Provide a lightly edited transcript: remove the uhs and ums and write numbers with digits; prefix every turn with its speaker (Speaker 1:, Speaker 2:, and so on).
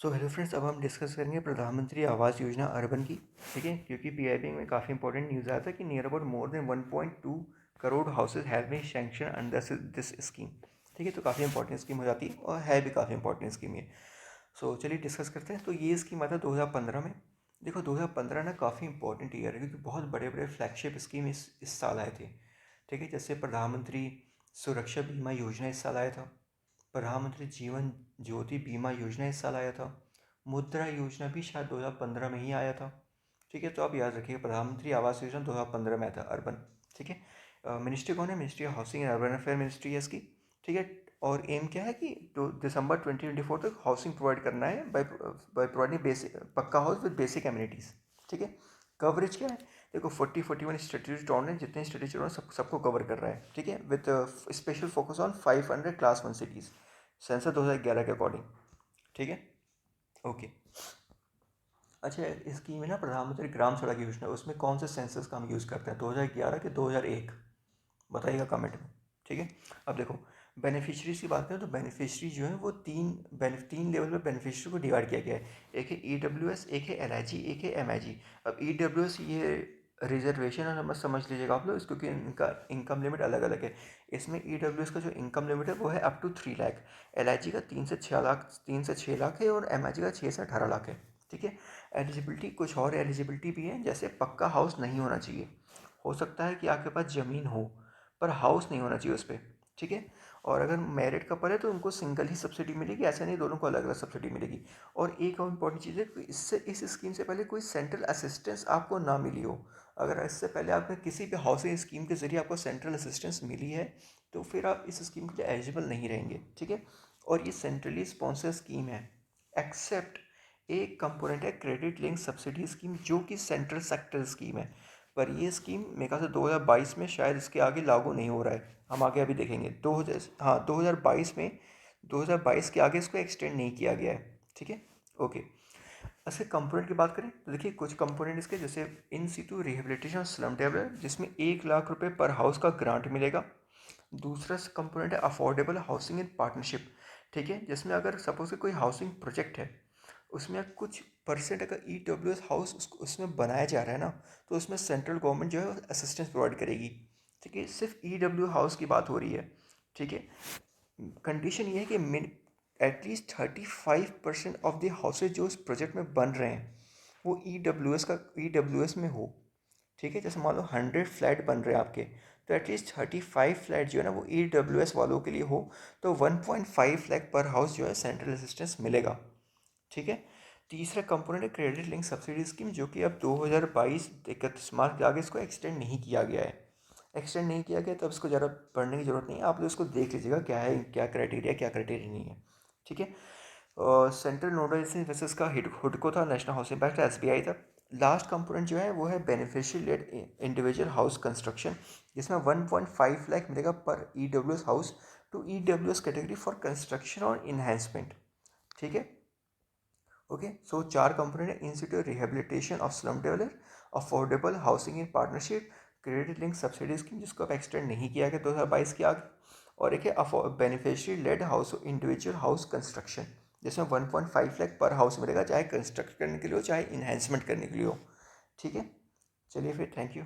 Speaker 1: So hello friends, अब हम discuss करेंगे प्रधानमंत्री आवास योजना अर्बन की। ठीक है, क्योंकि पीआईबी में काफ़ी इंपॉर्टेंट न्यूज़ आया था कि near about more than 1.2 crore houses have been sanction under this scheme. ठीक है, तो काफ़ी इंपॉर्टेंट स्कीम हो जाती है और है भी काफ़ी इंपॉर्टेंट स्कीम ये। सो चलिए डिस्कस करते हैं। तो ये स्कीम आता है 2015 में। देखो 2015 ना काफ़ी इंपॉर्टेंट ईयर है, क्योंकि बहुत बड़े बड़े फ्लैगशिप स्कीम इस साल आए थे। ठीक है, जैसे प्रधानमंत्री सुरक्षा बीमा योजना इस साल आया था, प्रधानमंत्री जीवन ज्योति बीमा योजना इस साल आया था, मुद्रा योजना भी शायद 2015 में ही आया था। ठीक है, तो आप याद रखिए प्रधानमंत्री आवास योजना 2015 में आया था अर्बन। ठीक है, मिनिस्ट्री कौन है? Ministry of housing and urban affair ministry है इसकी। ठीक है, और एम क्या है कि दिसंबर 2024 तक हाउसिंग प्रोवाइड करना है बाय प्रोवाइडिंग बेसिक पक्का हाउस विद बेसिक एमिनिटीज़। ठीक है, कवरेज क्या है? देखो 41 स्ट्रेटेजी टाउन है, जितने स्ट्रेटेजी टाउन सबको कवर कर रहा है। ठीक है, with special focus on 500 class 1 cities, sensor 2011 के अकॉर्डिंग। ठीक है, ओके। अच्छा, इसकी में ना प्रधानमंत्री ग्राम सड़क योजना, उसमें कौन से सेंसस का हम यूज़ करते हैं, 2011 के 2001? बताइएगा कमेंट में। ठीक है, अब देखो बेनिफिशरीज की बात करें तो बेनिफिशरी जो है वो तीन लेवल पे बेनिफिशरी को डिवाइड किया गया है। एक है EWS, एक है LIG, एक है MIG। अब EWS ये रिजर्वेशन है, नंबर समझ लीजिएगा आप लोग, क्योंकि इनका इनकम लिमिट अलग अलग है। इसमें EWS का जो इनकम लिमिट है वो है अप टू 3 लाख, LIG का 3 से 6 लाख है, और MIG का 6 से 18 लाख है। ठीक है, एलिजिबिलिटी कुछ और एलिजिबिलिटी भी है, जैसे पक्का हाउस नहीं होना चाहिए। हो सकता है कि आपके पास ज़मीन हो पर हाउस नहीं होना चाहिए उस पर। ठीक है, और अगर मैरिड कपल है तो उनको सिंगल ही सब्सिडी मिलेगी, ऐसा नहीं दोनों को अलग अलग सब्सिडी मिलेगी। और एक और इम्पॉर्टेंट चीज़ है कि इससे इस स्कीम से पहले कोई सेंट्रल असिस्टेंस आपको ना मिली हो। अगर इससे पहले आपने किसी भी हाउसिंग स्कीम के ज़रिए आपको सेंट्रल असिस्टेंस मिली है तो फिर आप इस स्कीम के लिए एलिजिबल नहीं रहेंगे। ठीक है, और ये सेंट्रली स्पॉन्सर स्कीम है, एक्सेप्ट एक कंपोनेंट है क्रेडिट लिंक सब्सिडी स्कीम, जो कि सेंट्रल सेक्टर स्कीम है। पर ये स्कीम मेरे ख्याल से 2022 में शायद इसके आगे लागू नहीं हो रहा है, हम आगे अभी देखेंगे। 2022 में 2022 के आगे इसको एक्सटेंड नहीं किया गया है। ठीक है, ओके। ऐसे कंपोनेंट की बात करें तो देखिए कुछ कंपोनेंट इसके, जैसे इन सिटू रिहेबिलिटेशन स्लम डेवलपर, जिसमें 1 लाख रुपए पर हाउस का ग्रांट मिलेगा। दूसरा कंपोनेंट है अफोर्डेबल हाउसिंग इन पार्टनरशिप। ठीक है, जिसमें अगर सपोज कोई हाउसिंग प्रोजेक्ट है, उसमें कुछ परसेंट अगर EWS हाउस उसमें बनाया जा रहा है ना, तो उसमें सेंट्रल गवर्नमेंट जो है असिस्टेंस प्रोवाइड करेगी। ठीक है, सिर्फ EW हाउस की बात हो रही है। ठीक है, कंडीशन ये है कि एटलीस्ट 35% ऑफ द हाउसेज जो उस प्रोजेक्ट में बन रहे हैं वो EWS में हो। ठीक है, जैसे मान लो 100 फ्लैट बन रहे हैं आपके, तो एटलीस्ट 35 फ्लैट जो है ना वो EWS वालों के लिए हो, तो 1.5 लाख पर हाउस जो है सेंट्रल असिस्टेंस मिलेगा। ठीक है, तीसरा कंपोनेंट है क्रेडिट लिंक सब्सिडी स्कीम, जो कि अब 2022 31 मार्च के आगे इसको एक्सटेंड नहीं किया गया है। एक्सटेंड नहीं किया गया तो अब इसको ज़्यादा पढ़ने की ज़रूरत नहीं है, आप लोग इसको देख लीजिएगा क्या है, क्या क्राइटेरिया क्या क्राइटेरिया नहीं है। ठीक है, सेंट्रल नोडल एजेंसी का हुडको था, नेशनल हाउसिंग बैंक था, SBI था। लास्ट कंपोनेंट जो है वो है beneficial led individual house construction, जिसमें 1.5 लाख मिलेगा पर EWS house to EWS category for construction और इन्हेंसमेंट। ठीक है, ओके। सो 4 कंपोनेंट है, institute rehabilitation of slum developer, affordable housing in partnership, credit link subsidy scheme जिसको अब एक्सटेंड नहीं किया गया 2022 के आगे, और एक है beneficiary led house individual house construction, जिसमें 1.5 लाख पर हाउस मिलेगा, चाहे कंस्ट्रक्ट करने के लिए हो चाहे इन्हेंसमेंट करने के लिए हो। ठीक है, चलिए फिर, थैंक यू।